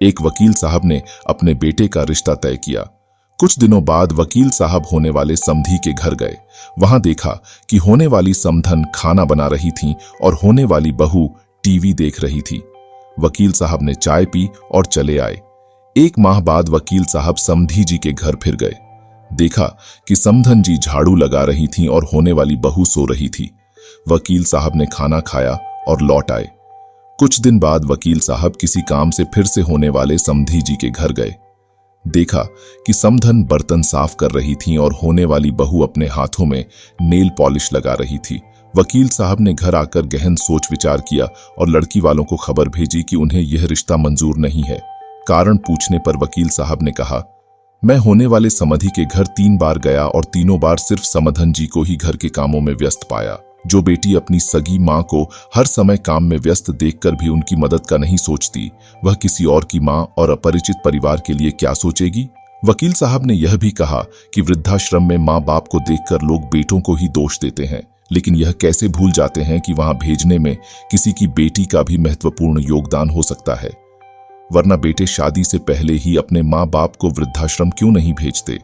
एक वकील साहब ने अपने बेटे का रिश्ता तय किया। कुछ दिनों बाद वकील साहब होने वाले समधी के घर गए। वहां देखा कि होने वाली समधन खाना बना रही थीं और होने वाली बहू टीवी देख रही थी। वकील साहब ने चाय पी और चले आए। 1 माह बाद वकील साहब समधी जी के घर फिर गए। देखा कि समधन जी झाड़ू लगा रही थीं और होने वाली बहू सो रही थी। वकील साहब ने खाना खाया और लौट आए। कुछ दिन बाद वकील साहब किसी काम से फिर से होने वाले समधी जी के घर गए। देखा कि समधन बर्तन साफ कर रही थीं और होने वाली बहू अपने हाथों में नेल पॉलिश लगा रही थी। वकील साहब ने घर आकर गहन सोच विचार किया और लड़की वालों को खबर भेजी कि उन्हें यह रिश्ता मंजूर नहीं है। कारण पूछने पर वकील साहब ने कहा, मैं होने वाले समधी के घर 3 बार गया और तीनों बार सिर्फ समधन जी को ही घर के कामों में व्यस्त पाया। जो बेटी अपनी सगी मां को हर समय काम में व्यस्त देखकर भी उनकी मदद का नहीं सोचती, वह किसी और की मां और अपरिचित परिवार के लिए क्या सोचेगी। वकील साहब ने यह भी कहा कि वृद्धाश्रम में मां बाप को देखकर लोग बेटों को ही दोष देते हैं, लेकिन यह कैसे भूल जाते हैं कि वहां भेजने में किसी की बेटी का भी महत्वपूर्ण योगदान हो सकता है। वरना बेटे शादी से पहले ही अपने मां बाप को वृद्धाश्रम क्यों नहीं भेजते।